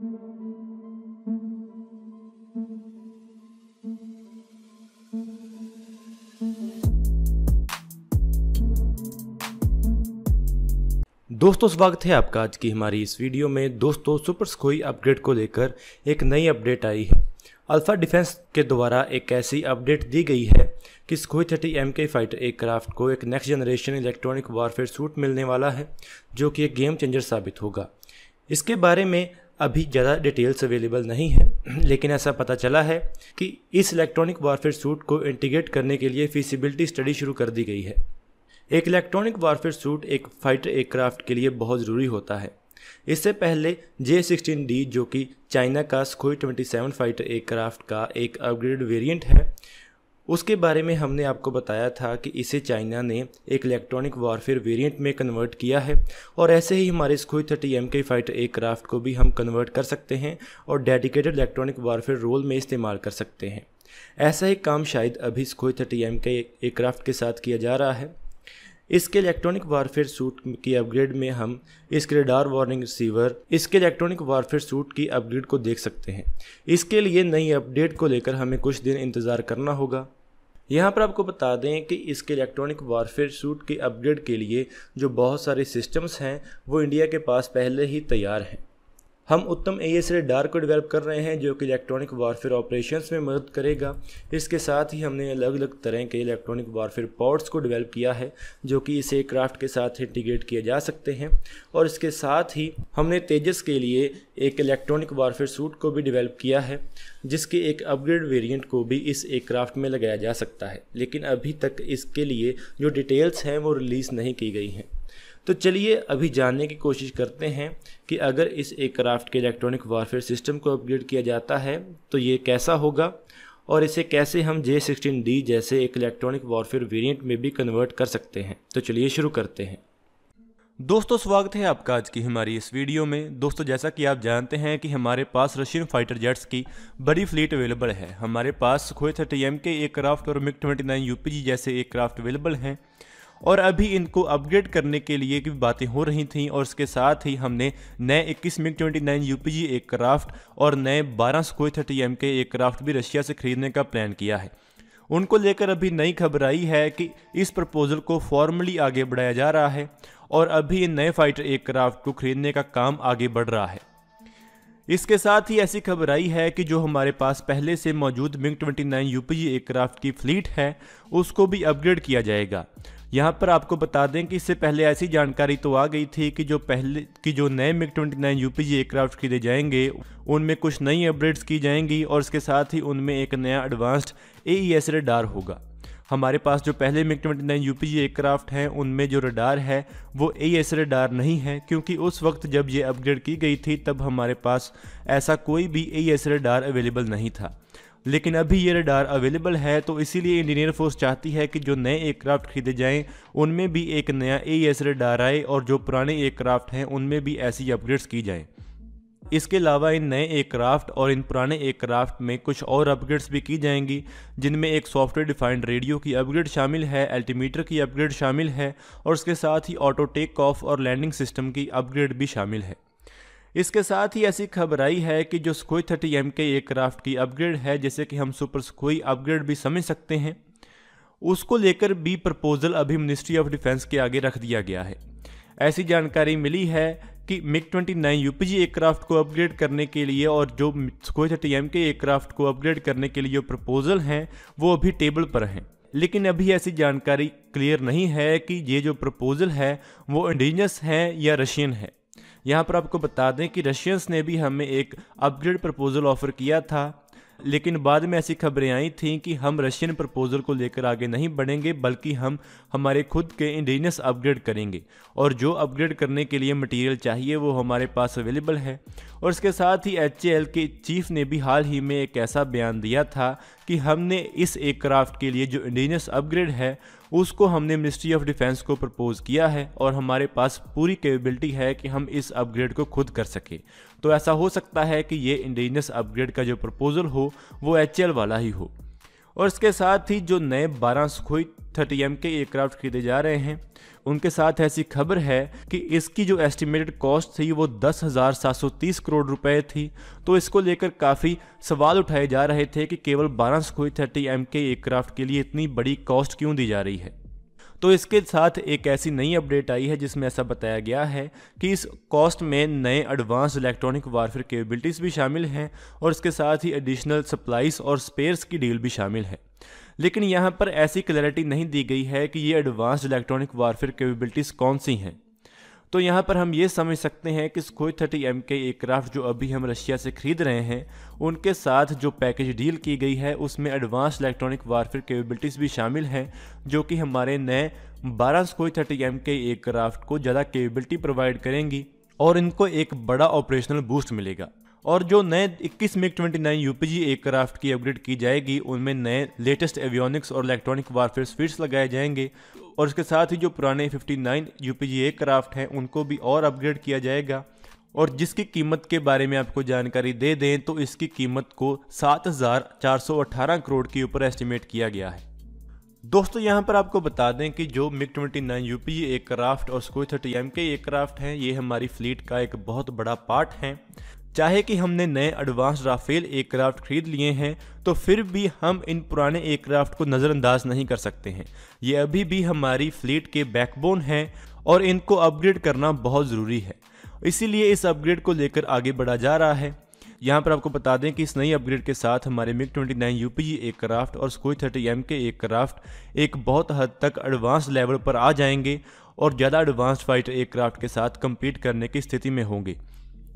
दोस्तों स्वागत है आपका आज की हमारी इस वीडियो में। दोस्तों सुपर सुखोई अपग्रेड को लेकर एक नई अपडेट आई है। अल्फा डिफेंस के द्वारा एक ऐसी अपडेट दी गई है कि सुखोई 30 MK फाइटर एयरक्राफ्ट को एक next generation electronic warfare suit मिलने वाला है, जो कि एक गेम चेंजर साबित होगा। इसके बारे में अभी ज़्यादा डिटेल्स अवेलेबल नहीं है, लेकिन ऐसा पता चला है कि इस इलेक्ट्रॉनिक वॉरफेयर सूट को इंटीग्रेट करने के लिए फीसिबिलिटी स्टडी शुरू कर दी गई है। एक इलेक्ट्रॉनिक वॉरफेयर सूट एक फाइटर एयरक्राफ्ट के लिए बहुत ज़रूरी होता है। इससे पहले J-16D, जो कि चाइना का सुखोई 27 फाइटर एयरक्राफ्ट का एक अपग्रेड वेरिएंट है, उसके बारे में हमने आपको बताया था कि इसे चाइना ने एक इलेक्ट्रॉनिक वॉरफेयर वेरिएंट में कन्वर्ट किया है, और ऐसे ही हमारे सुखोई 30 MK फाइटर एयरक्राफ्ट को भी हम कन्वर्ट कर सकते हैं और डेडिकेटेड इलेक्ट्रॉनिक वॉरफेयर रोल में इस्तेमाल कर सकते हैं। ऐसा ही काम शायद अभी सुखोई 30 MK एयरक्राफ्ट के साथ किया जा रहा है। इसके इलेक्ट्रॉनिक वॉरफेयर सूट की अपग्रेड में हम इसके रडार वार्निंग रिसीवर, इसके इलेक्ट्रॉनिक वॉरफेयर सूट की अपग्रेड को देख सकते हैं। इसके लिए नई अपडेट को लेकर हमें कुछ दिन इंतज़ार करना होगा। यहाँ पर आपको बता दें कि इसके इलेक्ट्रॉनिक वॉरफेयर सूट की अपग्रेड के लिए जो बहुत सारे सिस्टम्स हैं वो इंडिया के पास पहले ही तैयार हैं। हम उत्तम AES रडार को डेवलप कर रहे हैं, जो कि इलेक्ट्रॉनिक वॉरफेयर ऑपरेशंस में मदद करेगा। इसके साथ ही हमने अलग अलग तरह के इलेक्ट्रॉनिक वॉरफेयर पॉड्स को डेवलप किया है, जो कि इस एयरक्राफ्ट के साथ इंटीग्रेट किए जा सकते हैं। और इसके साथ ही हमने तेजस के लिए एक इलेक्ट्रॉनिक वॉरफेयर सूट को भी डेवलप किया है, जिसके एक अपग्रेड वेरिएंट को भी इस एयरक्राफ्ट में लगाया जा सकता है, लेकिन अभी तक इसके लिए जो डिटेल्स हैं वो रिलीज़ नहीं की गई हैं। तो चलिए अभी जानने की कोशिश करते हैं कि अगर इस एयरक्राफ्ट के इलेक्ट्रॉनिक वॉरफेयर सिस्टम को अपग्रेड किया जाता है तो ये कैसा होगा, और इसे कैसे हम J-16D जैसे एक इलेक्ट्रॉनिक वॉरफेयर वेरिएंट में भी कन्वर्ट कर सकते हैं। तो चलिए शुरू करते हैं। दोस्तों स्वागत है आपका आज की हमारी इस वीडियो में। दोस्तों जैसा कि आप जानते हैं कि हमारे पास रशियन फाइटर जेट्स की बड़ी फ्लीट अवेलेबल है। हमारे पास सुखोई 30 MK एयरक्राफ्ट और MiG-29 UPG जैसे एयरक्राफ्ट अवेलेबल हैं, और अभी इनको अपग्रेड करने के लिए की बातें हो रही थीं, और इसके साथ ही हमने नए 21 MiG-29 UPG एयरक्राफ्ट और नए 12 सुखोई 30 MK एयरक्राफ्ट भी रशिया से खरीदने का प्लान किया है। उनको लेकर अभी नई खबर आई है कि इस प्रपोजल को फॉर्मली आगे बढ़ाया जा रहा है, और अभी इन नए फाइटर एयरक्राफ्ट को खरीदने का काम आगे बढ़ रहा है। इसके साथ ही ऐसी खबर आई है कि जो हमारे पास पहले से मौजूद MiG-29 UPG एयरक्राफ्ट की फ्लीट है उसको भी अपग्रेड किया जाएगा। यहाँ पर आपको बता दें कि इससे पहले ऐसी जानकारी तो आ गई थी कि जो नए MiG-29 UPG एयरक्राफ्ट खरीदे जाएंगे उनमें कुछ नई अपग्रेड्स की जाएंगी, और इसके साथ ही उनमें एक नया एडवांस्ड AES रडार होगा। हमारे पास जो पहले MiG-29 UPG एयरक्राफ्ट हैं उनमें जो रडार है वो AES रडार नहीं है, क्योंकि उस वक्त जब ये अपग्रेड की गई थी तब हमारे पास ऐसा कोई भी AES रडार अवेलेबल नहीं था। लेकिन अभी ये रडार अवेलेबल है, तो इसीलिए इंडियन एयरफोर्स चाहती है कि जो नए एयरक्राफ्ट खरीदे जाएं उनमें भी एक नया AES रडार आए, और जो पुराने एयरक्राफ्ट हैं उनमें भी ऐसी अपग्रेड्स की जाएं। इसके अलावा इन नए एयरक्राफ्ट और इन पुराने एयरक्राफ्ट में कुछ और अपग्रेड्स भी की जाएंगी, जिनमें एक सॉफ्टवेयर डिफाइंड रेडियो की अपग्रेड शामिल है, अल्टीमीटर की अपग्रेड शामिल है, और उसके साथ ही ऑटो टेक ऑफ और लैंडिंग सिस्टम की अपग्रेड भी शामिल है। इसके साथ ही ऐसी खबर आई है कि जो सुखोई 30 MK एयरक्राफ्ट की अपग्रेड है, जैसे कि हम सुपर सुखोई अपग्रेड भी समझ सकते हैं, उसको लेकर भी प्रपोजल अभी मिनिस्ट्री ऑफ डिफेंस के आगे रख दिया गया है। ऐसी जानकारी मिली है कि MiG-29 UPG एयरक्राफ्ट को अपग्रेड करने के लिए और जो सुखोई 30 MK एयरक्राफ्ट को अपग्रेड करने के लिए जो प्रपोजल हैं वो अभी टेबल पर हैं, लेकिन अभी ऐसी जानकारी क्लियर नहीं है कि ये जो प्रपोजल है वो इंडिजिनस है या रशियन है। यहाँ पर आपको बता दें कि रशियंस ने भी हमें एक अपग्रेड प्रपोजल ऑफर किया था, लेकिन बाद में ऐसी खबरें आई थीं कि हम रशियन प्रपोजल को लेकर आगे नहीं बढ़ेंगे, बल्कि हम हमारे खुद के इंडिजिनस अपग्रेड करेंगे, और जो अपग्रेड करने के लिए मटेरियल चाहिए वो हमारे पास अवेलेबल है। और इसके साथ ही HAL के चीफ ने भी हाल ही में एक ऐसा बयान दिया था कि हमने इस एयरक्राफ्ट के लिए जो इंडिजिनस अपग्रेड है उसको हमने मिनिस्ट्री ऑफ डिफेंस को प्रपोज किया है, और हमारे पास पूरी कैपेबिलिटी है कि हम इस अपग्रेड को खुद कर सकें। तो ऐसा हो सकता है कि ये इंडिजिनस अपग्रेड का जो प्रपोजल हो वो HAL वाला ही हो। और इसके साथ ही जो नए 12 सुखोई 30M के एयरक्राफ्ट खरीदे जा रहे हैं उनके साथ ऐसी खबर है कि इसकी जो एस्टिमेटेड कॉस्ट थी वो 10,730 करोड़ रुपए थी। तो इसको लेकर काफ़ी सवाल उठाए जा रहे थे कि केवल 12 सुखोई 30M के एयरक्राफ्ट के लिए इतनी बड़ी कॉस्ट क्यों दी जा रही है। तो इसके साथ एक ऐसी नई अपडेट आई है जिसमें ऐसा बताया गया है कि इस कॉस्ट में नए एडवांस इलेक्ट्रॉनिक वारफेयर कैपेबिलिटीज़ भी शामिल हैं और इसके साथ ही एडिशनल सप्लाईज और स्पेयर्स की डील भी शामिल है। लेकिन यहाँ पर ऐसी क्लैरिटी नहीं दी गई है कि ये एडवांस इलेक्ट्रॉनिक वारफेयर कैपेबिलिटीज़ कौन सी हैं। तो यहाँ पर हम ये समझ सकते हैं कि सुखोई 30M के एयरक्राफ्ट जो अभी हम रशिया से खरीद रहे हैं उनके साथ जो पैकेज डील की गई है उसमें एडवांस इलेक्ट्रॉनिक वारफेयर कैपेबिलिटीज़ भी शामिल हैं, जो कि हमारे नए 12 सुखोई 30M के एयरक्राफ्ट को ज़्यादा कैपेबिलिटी प्रोवाइड करेंगी और इनको एक बड़ा ऑपरेशनल बूस्ट मिलेगा। और जो नए 21 MiG-29 UPG एयरक्राफ्ट की अपग्रेड की जाएगी उनमें नए लेटेस्ट एवियोनिक्स और इलेक्ट्रॉनिक वारफेयर स्वीट्स लगाए जाएंगे और इसके साथ ही जो पुराने 59 UPG एयरक्राफ्ट हैं उनको भी और अपग्रेड किया जाएगा। और जिसकी कीमत के बारे में आपको जानकारी दे दें तो इसकी कीमत को 7,418 करोड़ के ऊपर एस्टिमेट किया गया है। दोस्तों यहाँ पर आपको बता दें कि जो MiG-29 UPG एयरक्राफ्ट और सुखोई 30M के एयरक्राफ्ट हैं ये हमारी फ्लीट का एक बहुत बड़ा पार्ट हैं। चाहे कि हमने नए एडवांस राफेल एयरक्राफ्ट खरीद लिए हैं तो फिर भी हम इन पुराने एयरक्राफ्ट को नज़रअंदाज नहीं कर सकते हैं। ये अभी भी हमारी फ्लीट के बैकबोन हैं और इनको अपग्रेड करना बहुत ज़रूरी है, इसीलिए इस अपग्रेड को लेकर आगे बढ़ा जा रहा है। यहाँ पर आपको बता दें कि इस नई अपग्रेड के साथ हमारे MiG-29 UPG एयरक्राफ्ट और सुखोई 30M के एयरक्राफ्ट एक बहुत हद तक एडवांस लेवल पर आ जाएंगे और ज़्यादा एडवांस फाइटर एयरक्राफ्ट के साथ कम्पीट करने की स्थिति में होंगे।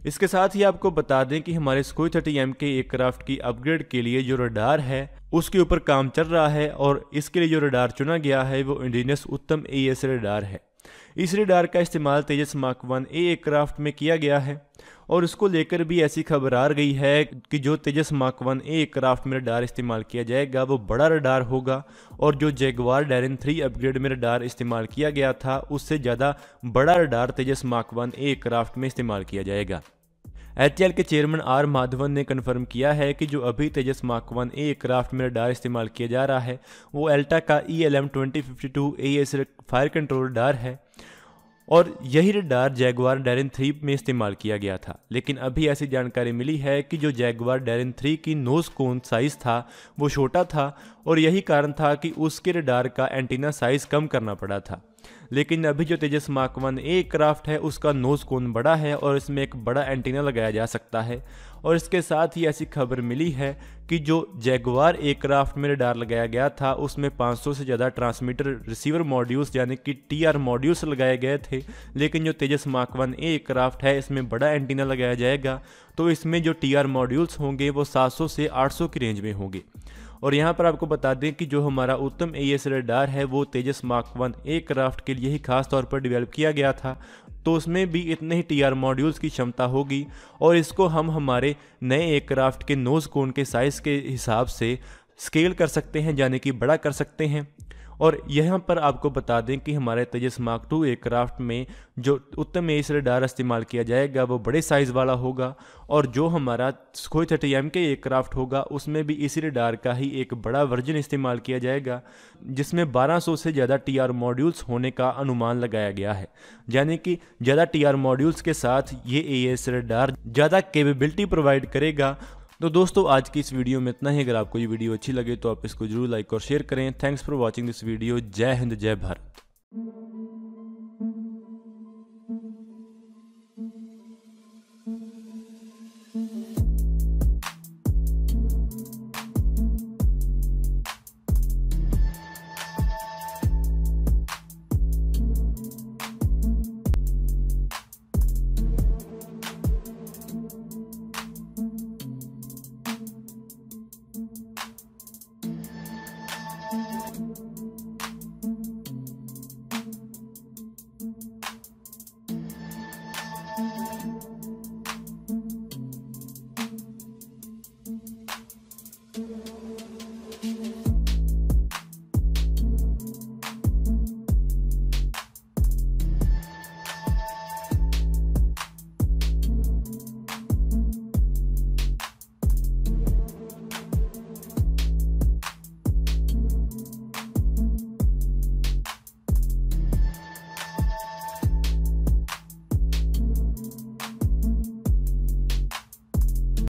इसके साथ ही आपको बता दें कि हमारे सुखोई 30M के एयरक्राफ्ट की अपग्रेड के लिए जो रडार है उसके ऊपर काम चल रहा है और इसके लिए जो रडार चुना गया है वो इंडिजिनस उत्तम AES रडार है। इस रडार का इस्तेमाल तेजस मार्क 1A एयरक्राफ्ट में किया गया है और इसको लेकर भी ऐसी खबर आ गई है कि जो तेजस मार्क 1A एयरक्राफ्ट में रडार इस्तेमाल किया जाएगा वो बड़ा रडार होगा और जो जैगवार डैरिन 3 अपग्रेड में रडार इस्तेमाल किया गया था उससे ज़्यादा बड़ा रडार तेजस मार्क 1A एयरक्राफ्ट में इस्तेमाल किया जाएगा। HAL के चेयरमैन आर माधवन ने कन्फर्म किया है कि जो अभी तेजस मार्क 1A एयरक्राफ्ट में रडार इस्तेमाल किया जा रहा है वो एल्टा का ELM 2052 AES fire control radar है और यही रडार जैगवार डैरिन 3 में इस्तेमाल किया गया था। लेकिन अभी ऐसी जानकारी मिली है कि जो जैगवार डैरिन 3 की नोज कोन साइज़ था वो छोटा था और यही कारण था कि उसके रडार का एंटीना साइज़ कम करना पड़ा था। लेकिन अभी जो तेजस मार्क 1A एयरक्राफ्ट है उसका नोज कोन बड़ा है और इसमें एक बड़ा एंटीना लगाया जा सकता है। और इसके साथ ही ऐसी खबर मिली है कि जो जैगवार एयरक्राफ्ट में रडार लगाया गया था उसमें 500 से ज़्यादा ट्रांसमीटर रिसीवर मॉड्यूल्स यानी कि TR मॉड्यूल्स लगाए गए थे। लेकिन जो तेजस मार्क 1A एयरक्राफ्ट है इसमें बड़ा एंटीना लगाया जाएगा तो इसमें जो TR मॉड्यूल्स होंगे वो 700 से 800 की रेंज में होंगे। और यहाँ पर आपको बता दें कि जो हमारा उत्तम AES रडार है वो तेजस मार्क 1A एयरक्राफ्ट के लिए ही खास तौर पर डेवलप किया गया था तो उसमें भी इतने ही TR मॉड्यूल्स की क्षमता होगी और इसको हम हमारे नए एयरक्राफ्ट के नोज कोन के साइज़ के हिसाब से स्केल कर सकते हैं यानी कि बड़ा कर सकते हैं। और यहाँ पर आपको बता दें कि हमारे तेजस मार्क 2 एयरक्राफ्ट में जो उत्तम AES रडार इस्तेमाल किया जाएगा वो बड़े साइज़ वाला होगा और जो हमारा सुखोई 30M के एयरक्राफ्ट होगा उसमें भी इसी रडार का ही एक बड़ा वर्जन इस्तेमाल किया जाएगा जिसमें 1200 से ज़्यादा TR मॉड्यूल्स होने का अनुमान लगाया गया है। यानी कि ज़्यादा TR मॉड्यूल्स के साथ ये AES रडार ज़्यादा कैपेबिलिटी प्रोवाइड करेगा। तो दोस्तों आज की इस वीडियो में इतना ही। अगर आपको ये वीडियो अच्छी लगे तो आप इसको जरूर लाइक और शेयर करें। Thanks for watching this video. जय हिंद, जय भारत।